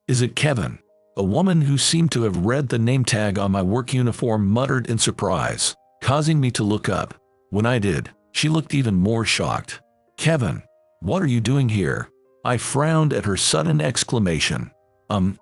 Is it Kevin? A woman who seemed to have read the name tag on my work uniform muttered in surprise, causing me to look up. When I did, she looked even more shocked. Kevin, what are you doing here? I frowned at her sudden exclamation.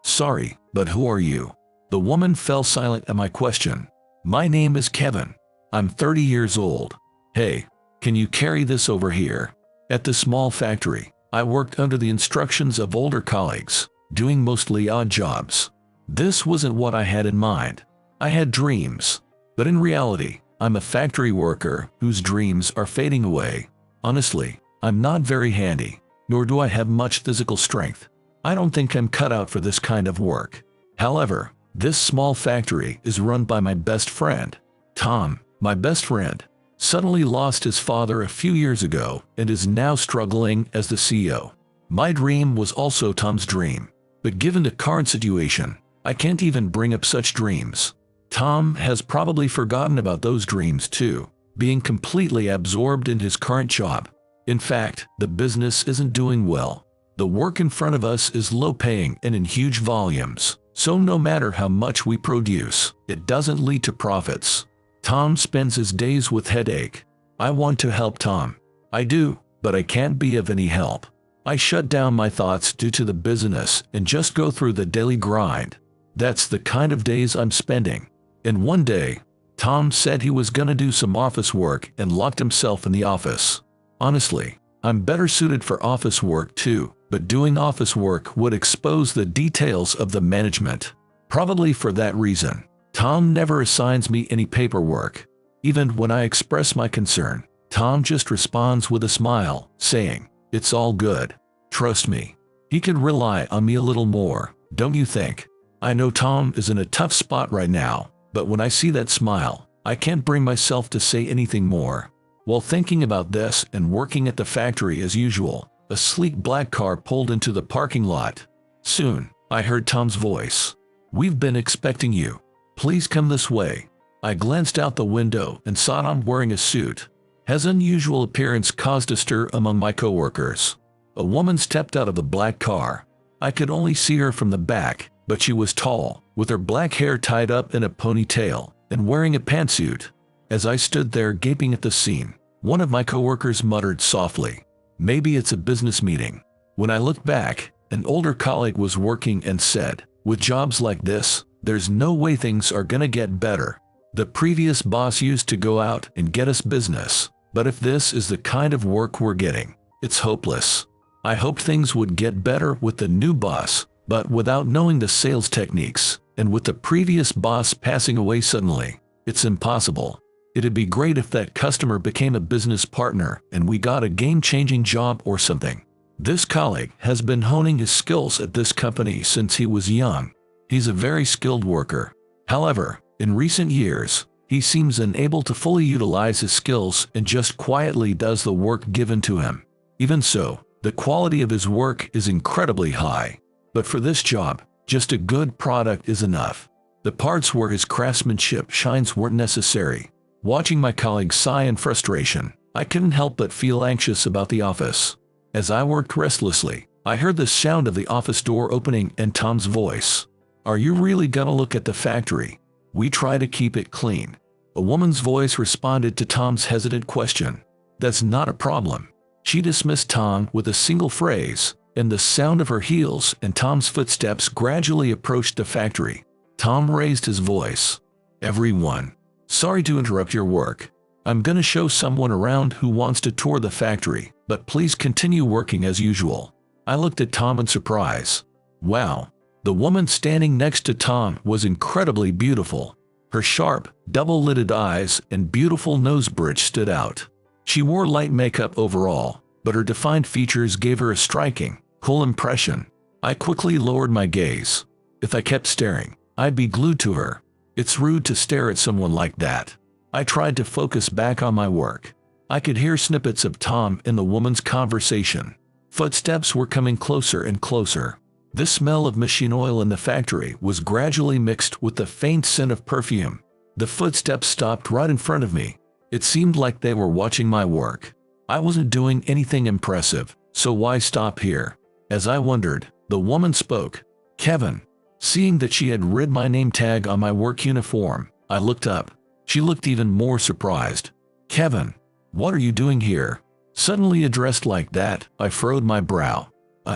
Sorry, but who are you? The woman fell silent at my question. My name is Kevin. I'm 30 years old. Hey, can you carry this over here? At the small factory, I worked under the instructions of older colleagues, doing mostly odd jobs. This wasn't what I had in mind. I had dreams. But in reality, I'm a factory worker whose dreams are fading away. Honestly, I'm not very handy, nor do I have much physical strength. I don't think I'm cut out for this kind of work. However, this small factory is run by my best friend. Tom, my best friend, suddenly lost his father a few years ago and is now struggling as the CEO. My dream was also Tom's dream, but given the current situation, I can't even bring up such dreams. Tom has probably forgotten about those dreams too, being completely absorbed in his current job. In fact, the business isn't doing well. The work in front of us is low-paying and in huge volumes, so no matter how much we produce, it doesn't lead to profits. Tom spends his days with headache. I want to help Tom. I do, but I can't be of any help. I shut down my thoughts due to the busyness and just go through the daily grind. That's the kind of days I'm spending. And one day, Tom said he was gonna do some office work and locked himself in the office. Honestly, I'm better suited for office work too, but doing office work would expose the details of the management. Probably for that reason, Tom never assigns me any paperwork. Even when I express my concern, Tom just responds with a smile, saying, "It's all good. Trust me." He can rely on me a little more, don't you think? I know Tom is in a tough spot right now, but when I see that smile, I can't bring myself to say anything more. While thinking about this and working at the factory as usual, a sleek black car pulled into the parking lot. Soon, I heard Tom's voice. "We've been expecting you. Please come this way." I glanced out the window and saw Tom wearing a suit. His unusual appearance caused a stir among my coworkers. A woman stepped out of the black car. I could only see her from the back, but she was tall, with her black hair tied up in a ponytail, and wearing a pantsuit. As I stood there gaping at the scene, one of my coworkers muttered softly, "Maybe it's a business meeting." When I looked back, an older colleague was working and said, "With jobs like this, there's no way things are gonna get better. The previous boss used to go out and get us business, but if this is the kind of work we're getting, it's hopeless." I hoped things would get better with the new boss, but without knowing the sales techniques, and with the previous boss passing away suddenly, it's impossible. It'd be great if that customer became a business partner and we got a game-changing job or something. This colleague has been honing his skills at this company since he was young. He's a very skilled worker. However, in recent years, he seems unable to fully utilize his skills and just quietly does the work given to him. Even so, the quality of his work is incredibly high. But for this job, just a good product is enough. The parts where his craftsmanship shines weren't necessary. Watching my colleague sigh in frustration, I couldn't help but feel anxious about the office. As I worked restlessly, I heard the sound of the office door opening and Tom's voice. "Are you really gonna look at the factory? We try to keep it clean." A woman's voice responded to Tom's hesitant question. "That's not a problem." She dismissed Tom with a single phrase, and the sound of her heels and Tom's footsteps gradually approached the factory. Tom raised his voice. "Everyone, sorry to interrupt your work. I'm gonna show someone around who wants to tour the factory, but please continue working as usual." I looked at Tom in surprise. Wow, the woman standing next to Tom was incredibly beautiful. Her sharp, double-lidded eyes and beautiful nose bridge stood out. She wore light makeup overall, but her defined features gave her a striking, cool impression. I quickly lowered my gaze. If I kept staring, I'd be glued to her. It's rude to stare at someone like that. I tried to focus back on my work. I could hear snippets of Tom in the woman's conversation. Footsteps were coming closer and closer. The smell of machine oil in the factory was gradually mixed with the faint scent of perfume. The footsteps stopped right in front of me. It seemed like they were watching my work. I wasn't doing anything impressive, so why stop here? As I wondered, the woman spoke. Kevin. Seeing that she had read my name tag on my work uniform, I looked up. She looked even more surprised. Kevin, what are you doing here? Suddenly addressed like that, I furrowed my brow.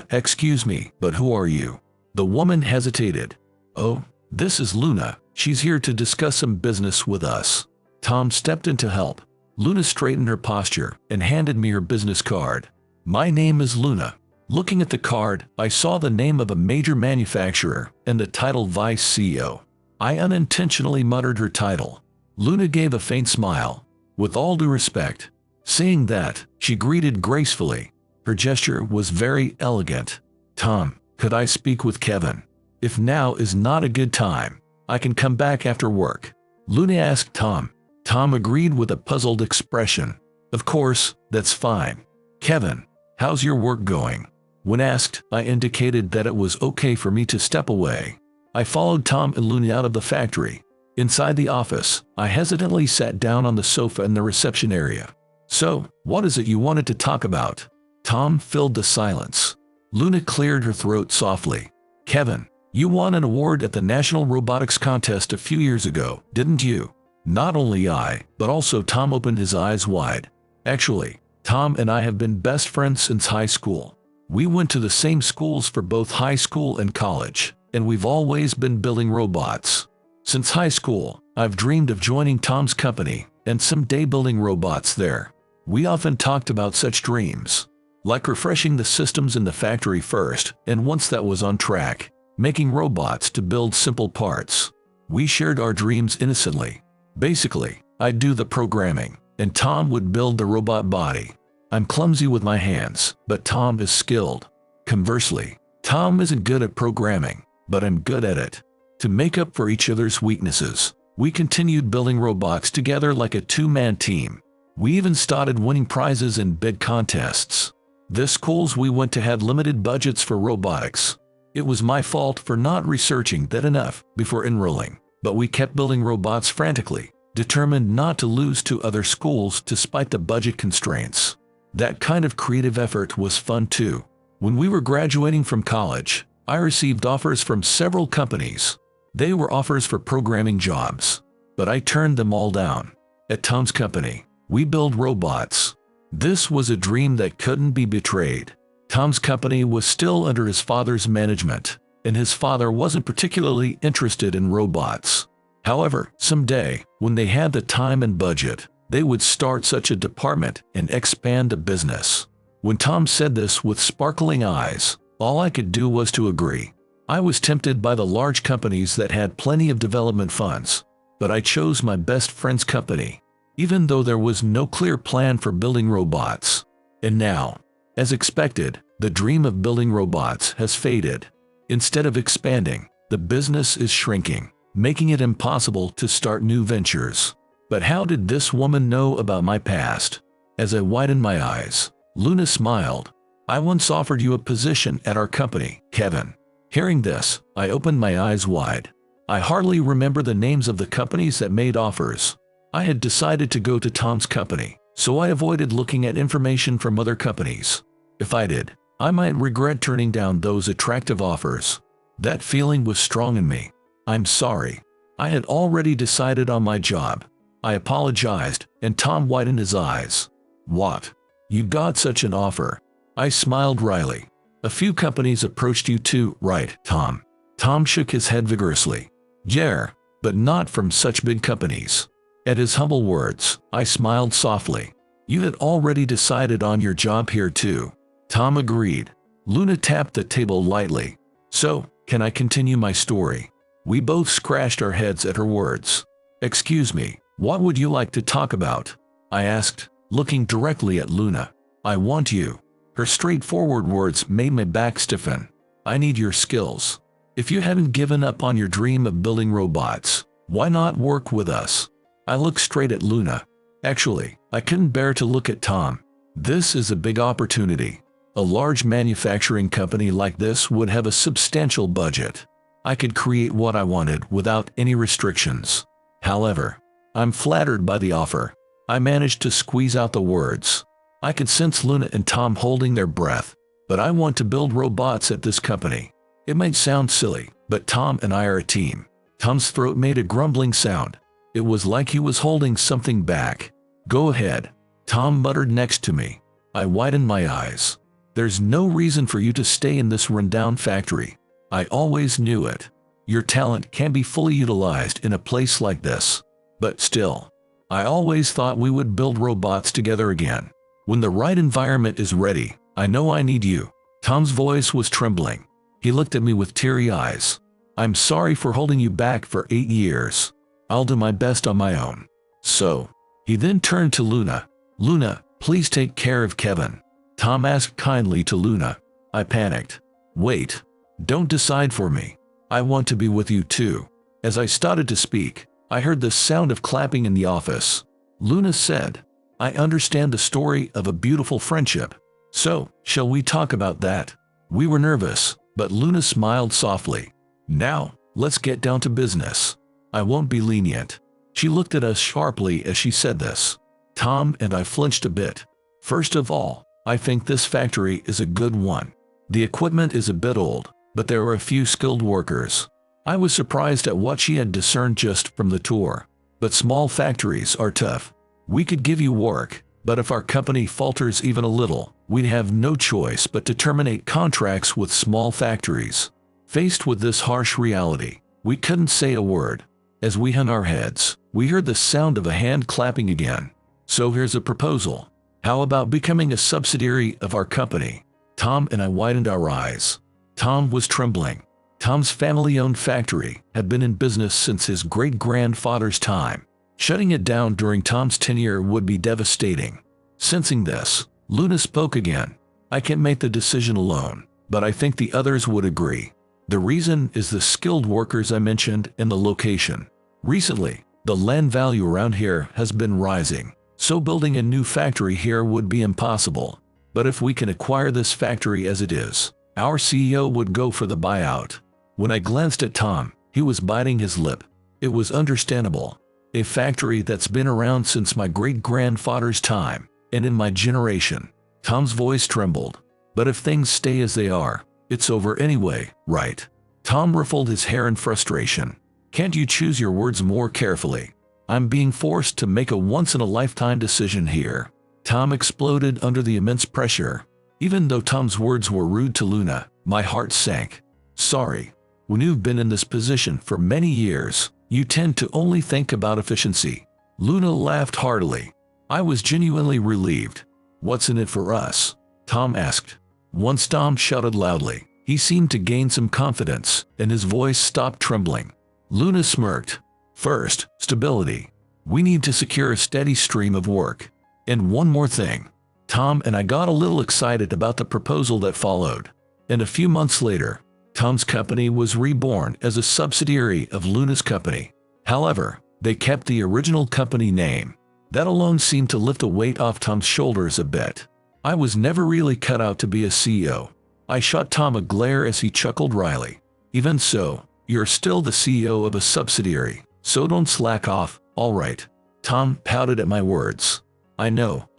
Excuse me, but who are you? The woman hesitated. Oh, this is Luna. She's here to discuss some business with us. Tom stepped in to help. Luna straightened her posture and handed me her business card. My name is Luna. Looking at the card, I saw the name of a major manufacturer and the title Vice CEO. I unintentionally muttered her title. Luna gave a faint smile. With all due respect. Seeing that, she greeted gracefully. Her gesture was very elegant. Tom, could I speak with Kevin? If now is not a good time, I can come back after work. Luna asked Tom. Tom agreed with a puzzled expression. Of course, that's fine. Kevin, how's your work going? When asked, I indicated that it was okay for me to step away. I followed Tom and Luna out of the factory. Inside the office, I hesitantly sat down on the sofa in the reception area. So, what is it you wanted to talk about? Tom filled the silence. Luna cleared her throat softly. Kevin, you won an award at the National Robotics Contest a few years ago, didn't you? Not only I, but also Tom opened his eyes wide. Actually, Tom and I have been best friends since high school. We went to the same schools for both high school and college, and we've always been building robots. Since high school, I've dreamed of joining Tom's company and someday building robots there. We often talked about such dreams, like refreshing the systems in the factory first, and once that was on track, making robots to build simple parts. We shared our dreams innocently. Basically, I'd do the programming, and Tom would build the robot body. I'm clumsy with my hands, but Tom is skilled. Conversely, Tom isn't good at programming, but I'm good at it. To make up for each other's weaknesses, we continued building robots together like a two-man team. We even started winning prizes in bid contests. The schools we went to had limited budgets for robotics. It was my fault for not researching that enough before enrolling, but we kept building robots frantically, determined not to lose to other schools despite the budget constraints. That kind of creative effort was fun too. When we were graduating from college, I received offers from several companies. They were offers for programming jobs, but I turned them all down. At Tom's company, we build robots. This was a dream that couldn't be betrayed. Tom's company was still under his father's management, and his father wasn't particularly interested in robots. However, someday, when they had the time and budget, they would start such a department and expand the business. When Tom said this with sparkling eyes, all I could do was to agree. I was tempted by the large companies that had plenty of development funds, but I chose my best friend's company, even though there was no clear plan for building robots. And now, as expected, the dream of building robots has faded. Instead of expanding, the business is shrinking, making it impossible to start new ventures. But how did this woman know about my past? As I widened my eyes, Luna smiled. I once offered you a position at our company, Kevin. Hearing this, I opened my eyes wide. I hardly remember the names of the companies that made offers. I had decided to go to Tom's company, so I avoided looking at information from other companies. If I did, I might regret turning down those attractive offers. That feeling was strong in me. I'm sorry. I had already decided on my job. I apologized, and Tom widened his eyes. What? You got such an offer? I smiled wryly. A few companies approached you too, right, Tom? Tom shook his head vigorously. Yeah, but not from such big companies. At his humble words, I smiled softly. You had already decided on your job here too. Tom agreed. Luna tapped the table lightly. So, can I continue my story? We both scratched our heads at her words. Excuse me, what would you like to talk about? I asked, looking directly at Luna. I want you. Her straightforward words made my back stiffen. I need your skills. If you hadn't given up on your dream of building robots, why not work with us? I looked straight at Luna. Actually, I couldn't bear to look at Tom. This is a big opportunity. A large manufacturing company like this would have a substantial budget. I could create what I wanted without any restrictions. However, I'm flattered by the offer. I managed to squeeze out the words. I could sense Luna and Tom holding their breath. But I want to build robots at this company. It might sound silly, but Tom and I are a team. Tom's throat made a grumbling sound. It was like he was holding something back. Go ahead, Tom muttered next to me. I widened my eyes. There's no reason for you to stay in this rundown factory. I always knew it. Your talent can be fully utilized in a place like this. But still, I always thought we would build robots together again. When the right environment is ready, I know I need you. Tom's voice was trembling. He looked at me with teary eyes. I'm sorry for holding you back for 8 years. I'll do my best on my own. So, he then turned to Luna. Luna, please take care of Kevin. Tom asked kindly to Luna. I panicked. Wait. Don't decide for me. I want to be with you too. As I started to speak, I heard the sound of clapping in the office. Luna said, I understand the story of a beautiful friendship. So, shall we talk about that? We were nervous, but Luna smiled softly. Now, let's get down to business. I won't be lenient. She looked at us sharply as she said this. Tom and I flinched a bit. First of all, I think this factory is a good one. The equipment is a bit old, but there are a few skilled workers. I was surprised at what she had discerned just from the tour. But small factories are tough. We could give you work, but if our company falters even a little, we'd have no choice but to terminate contracts with small factories. Faced with this harsh reality, we couldn't say a word. As we hung our heads, we heard the sound of a hand clapping again. So here's a proposal. How about becoming a subsidiary of our company? Tom and I widened our eyes. Tom was trembling. Tom's family-owned factory had been in business since his great-grandfather's time. Shutting it down during Tom's tenure would be devastating. Sensing this, Luna spoke again. I can't make the decision alone, but I think the others would agree. The reason is the skilled workers I mentioned and the location. Recently, the land value around here has been rising, so building a new factory here would be impossible. But if we can acquire this factory as it is, our CEO would go for the buyout. When I glanced at Tom, he was biting his lip. It was understandable. A factory that's been around since my great-grandfather's time, and in my generation. Tom's voice trembled. But if things stay as they are, it's over anyway, right? Tom ruffled his hair in frustration. Can't you choose your words more carefully? I'm being forced to make a once-in-a-lifetime decision here. Tom exploded under the immense pressure. Even though Tom's words were rude to Luna, my heart sank. Sorry. When you've been in this position for many years, you tend to only think about efficiency. Luna laughed heartily. I was genuinely relieved. What's in it for us? Tom asked. Once Tom shouted loudly. He seemed to gain some confidence, and his voice stopped trembling. Luna smirked. First, stability. We need to secure a steady stream of work. And one more thing. Tom and I got a little excited about the proposal that followed. And a few months later, Tom's company was reborn as a subsidiary of Luna's company. However, they kept the original company name. That alone seemed to lift a weight off Tom's shoulders a bit. I was never really cut out to be a CEO. I shot Tom a glare as he chuckled wryly. Even so, you're still the CEO of a subsidiary, so don't slack off, all right. Tom pouted at my words. I know.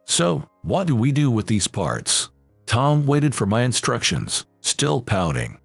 So, what do we do with these parts? Tom waited for my instructions, still pouting.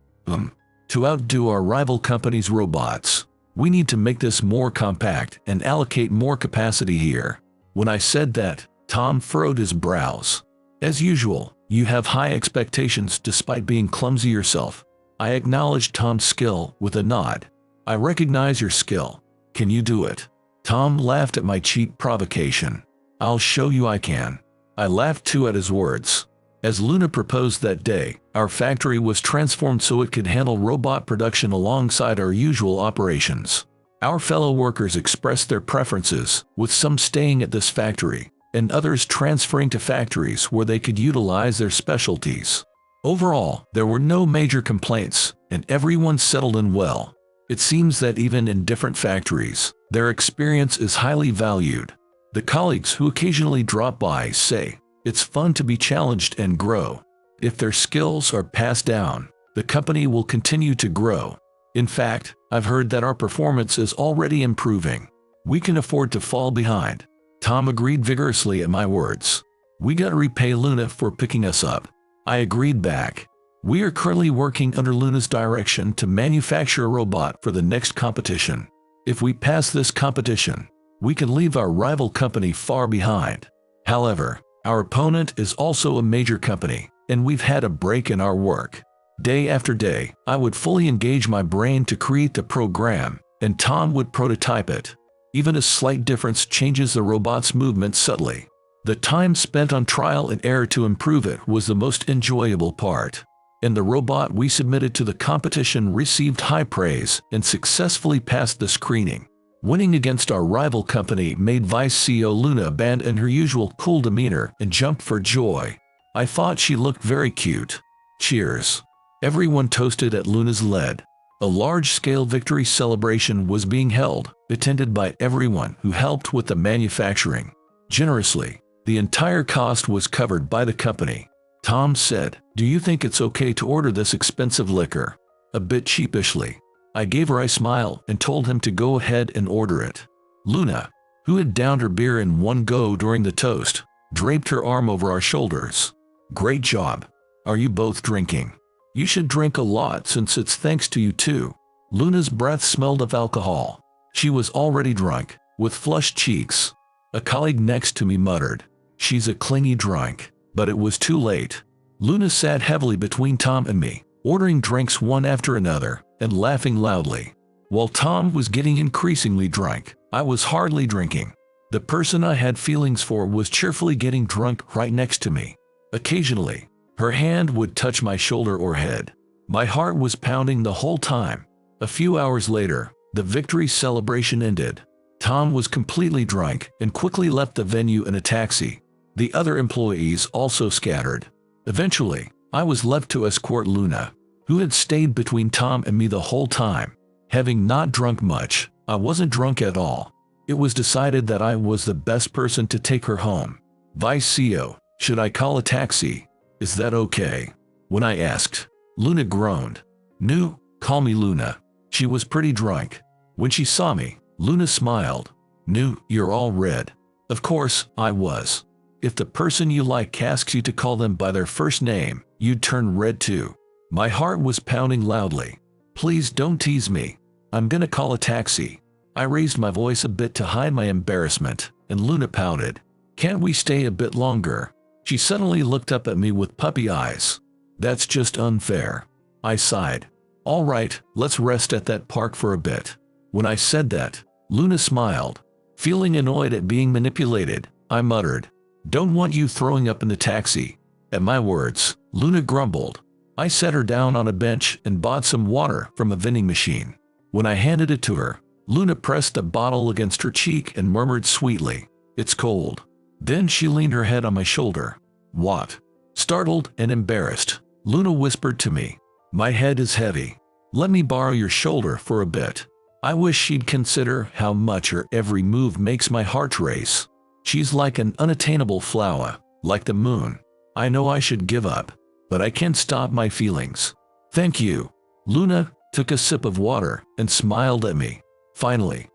To outdo our rival company's robots, we need to make this more compact and allocate more capacity here. When I said that, Tom furrowed his brows. As usual, you have high expectations despite being clumsy yourself. I acknowledged Tom's skill with a nod. I recognize your skill. Can you do it? Tom laughed at my cheap provocation. I'll show you I can. I laughed too at his words. As Luna proposed that day, our factory was transformed so it could handle robot production alongside our usual operations. Our fellow workers expressed their preferences, with some staying at this factory, and others transferring to factories where they could utilize their specialties. Overall, there were no major complaints, and everyone settled in well. It seems that even in different factories, their experience is highly valued. The colleagues who occasionally drop by say, it's fun to be challenged and grow. If their skills are passed down, the company will continue to grow. In fact, I've heard that our performance is already improving. We can afford to fall behind. Tom agreed vigorously at my words. We gotta repay Luna for picking us up. I agreed back. We are currently working under Luna's direction to manufacture a robot for the next competition. If we pass this competition, we can leave our rival company far behind. However, our opponent is also a major company, and we've had a break in our work. Day after day, I would fully engage my brain to create the program, and Tom would prototype it. Even a slight difference changes the robot's movement subtly. The time spent on trial and error to improve it was the most enjoyable part. And the robot we submitted to the competition received high praise and successfully passed the screening. Winning against our rival company made Vice CEO Luna abandon her usual cool demeanor and jump for joy. I thought she looked very cute. Cheers. Everyone toasted at Luna's lead. A large-scale victory celebration was being held, attended by everyone who helped with the manufacturing. Generously, the entire cost was covered by the company. Tom said, "Do you think it's okay to order this expensive liquor?" A bit sheepishly. I gave her a smile and told him to go ahead and order it. Luna, who had downed her beer in one go during the toast, draped her arm over our shoulders. "Great job. Are you both drinking? You should drink a lot since it's thanks to you too." Luna's breath smelled of alcohol. She was already drunk, with flushed cheeks. A colleague next to me muttered, "She's a clingy drunk." But it was too late. Luna sat heavily between Tom and me, ordering drinks one after another, and laughing loudly. While Tom was getting increasingly drunk, I was hardly drinking. The person I had feelings for was cheerfully getting drunk right next to me. Occasionally, her hand would touch my shoulder or head. My heart was pounding the whole time. A few hours later, the victory celebration ended. Tom was completely drunk and quickly left the venue in a taxi. The other employees also scattered. Eventually, I was left to escort Luna, who had stayed between Tom and me the whole time. Having not drunk much, I wasn't drunk at all. It was decided that I was the best person to take her home. "Vice CEO, should I call a taxi? Is that okay?" When I asked, Luna groaned. "No, call me Luna." She was pretty drunk. When she saw me, Luna smiled. "No, you're all red." Of course, I was. If the person you like asks you to call them by their first name, you'd turn red too. My heart was pounding loudly. "Please don't tease me. I'm gonna call a taxi." I raised my voice a bit to hide my embarrassment, and Luna pouted. "Can't we stay a bit longer?" She suddenly looked up at me with puppy eyes. "That's just unfair." I sighed. "All right, let's rest at that park for a bit." When I said that, Luna smiled. Feeling annoyed at being manipulated, I muttered, "Don't want you throwing up in the taxi." At my words, Luna grumbled. I set her down on a bench and bought some water from a vending machine. When I handed it to her, Luna pressed the bottle against her cheek and murmured sweetly, "It's cold." Then she leaned her head on my shoulder. "What?" Startled and embarrassed, Luna whispered to me, "My head is heavy. Let me borrow your shoulder for a bit." I wish she'd consider how much her every move makes my heart race. She's like an unattainable flower, like the moon. I know I should give up, but I can't stop my feelings. "Thank you." Luna took a sip of water and smiled at me. Finally,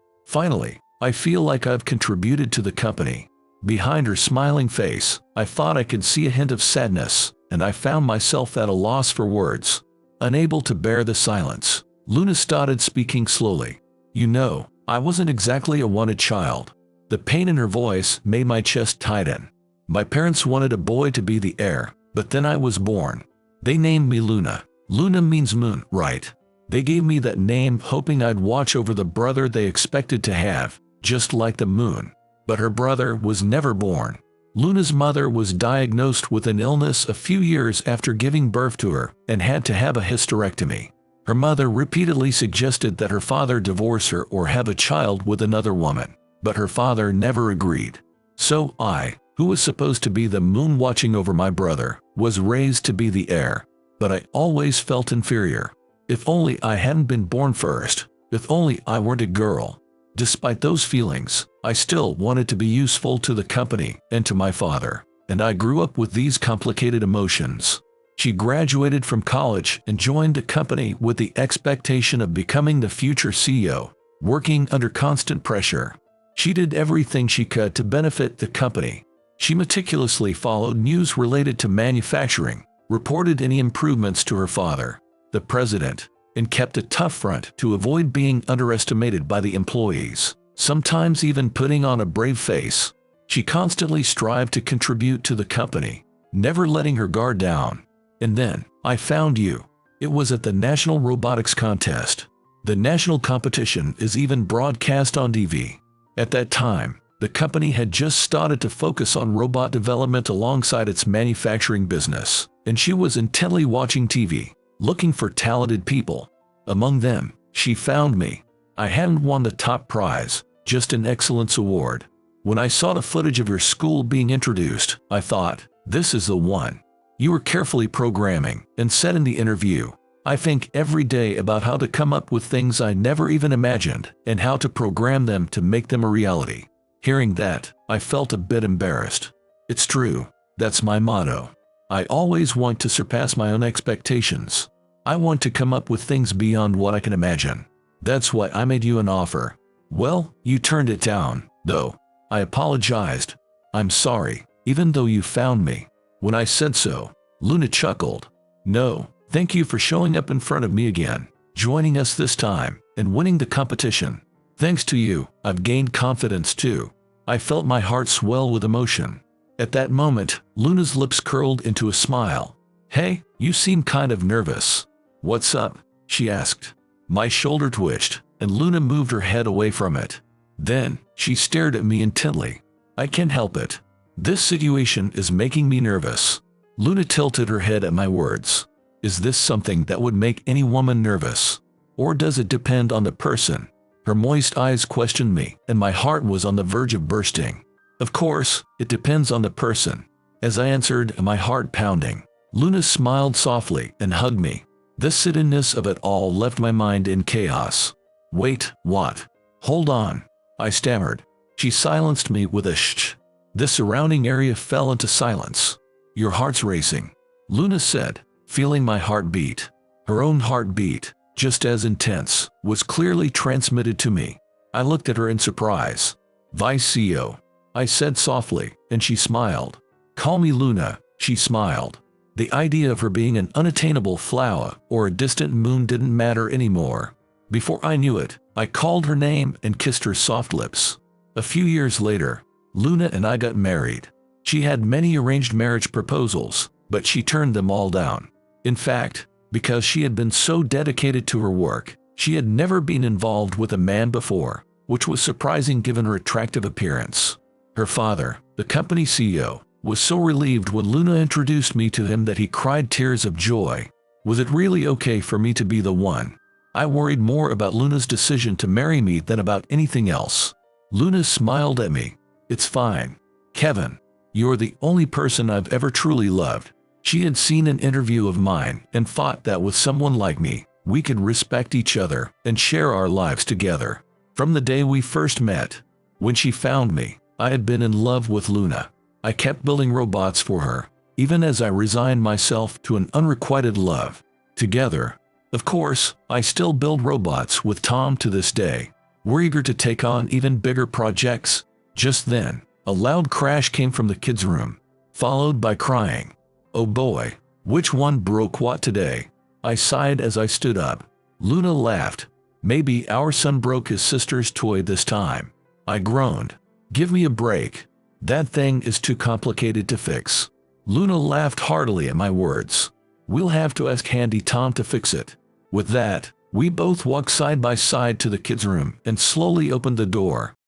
I feel like I've contributed to the company." Behind her smiling face, I thought I could see a hint of sadness, and I found myself at a loss for words. Unable to bear the silence, Luna started speaking slowly. "You know, I wasn't exactly a wanted child." The pain in her voice made my chest tighten. "My parents wanted a boy to be the heir, but then I was born. They named me Luna. Luna means moon, right? They gave me that name hoping I'd watch over the brother they expected to have, just like the moon. But her brother was never born. Luna's mother was diagnosed with an illness a few years after giving birth to her and had to have a hysterectomy. Her mother repeatedly suggested that her father divorce her or have a child with another woman, but her father never agreed. So I, who was supposed to be the moon watching over my brother, was raised to be the heir. But I always felt inferior. If only I hadn't been born first. If only I weren't a girl. Despite those feelings, I still wanted to be useful to the company and to my father, and I grew up with these complicated emotions. She graduated from college and joined the company with the expectation of becoming the future CEO, working under constant pressure. She did everything she could to benefit the company. She meticulously followed news related to manufacturing, reported any improvements to her father, the president, and kept a tough front to avoid being underestimated by the employees, sometimes even putting on a brave face. She constantly strived to contribute to the company, never letting her guard down. And then, I found you. It was at the National Robotics Contest. The national competition is even broadcast on TV. At that time, the company had just started to focus on robot development alongside its manufacturing business, and she was intently watching TV, looking for talented people. Among them, she found me. I hadn't won the top prize, just an excellence award. When I saw the footage of your school being introduced, I thought, this is the one. You were carefully programming and said in the interview, I think every day about how to come up with things I never even imagined and how to program them to make them a reality. Hearing that, I felt a bit embarrassed. It's true, that's my motto. I always want to surpass my own expectations. I want to come up with things beyond what I can imagine. That's why I made you an offer. Well, you turned it down, though. I apologized. I'm sorry, even though you found me. When I said so, Luna chuckled. No, thank you for showing up in front of me again, joining us this time, and winning the competition. Thanks to you, I've gained confidence too. I felt my heart swell with emotion. At that moment, Luna's lips curled into a smile. Hey, you seem kind of nervous. What's up? She asked. My shoulder twitched, and Luna moved her head away from it. Then, she stared at me intently. I can't help it. This situation is making me nervous. Luna tilted her head at my words. Is this something that would make any woman nervous? Or does it depend on the person? Her moist eyes questioned me, and my heart was on the verge of bursting. Of course, it depends on the person. As I answered, my heart pounding, Luna smiled softly and hugged me. The suddenness of it all left my mind in chaos. Wait, what? Hold on, I stammered. She silenced me with a shh. The surrounding area fell into silence. Your heart's racing, Luna said, feeling my heartbeat. Her own heartbeat, just as intense, was clearly transmitted to me. I looked at her in surprise. Vice CEO, I said softly, and she smiled. Call me Luna, she smiled. The idea of her being an unattainable flower or a distant moon didn't matter anymore. Before I knew it, I called her name and kissed her soft lips. A few years later, Luna and I got married. She had many arranged marriage proposals, but she turned them all down. In fact, because she had been so dedicated to her work, she had never been involved with a man before, which was surprising given her attractive appearance. Her father, the company CEO, was so relieved when Luna introduced me to him that he cried tears of joy. Was it really okay for me to be the one? I worried more about Luna's decision to marry me than about anything else. Luna smiled at me. It's fine, Kevin. You're the only person I've ever truly loved. She had seen an interview of mine and thought that with someone like me, we could respect each other and share our lives together. From the day we first met, when she found me, I had been in love with Luna. I kept building robots for her, even as I resigned myself to an unrequited love. Together, of course, I still build robots with Tom to this day. We're eager to take on even bigger projects. Just then, a loud crash came from the kids' room, followed by crying. Oh boy, which one broke what today? I sighed as I stood up. Luna laughed. Maybe our son broke his sister's toy this time. I groaned. Give me a break. That thing is too complicated to fix. Luna laughed heartily at my words. We'll have to ask Handy Tom to fix it. With that, we both walked side by side to the kids' room and slowly opened the door.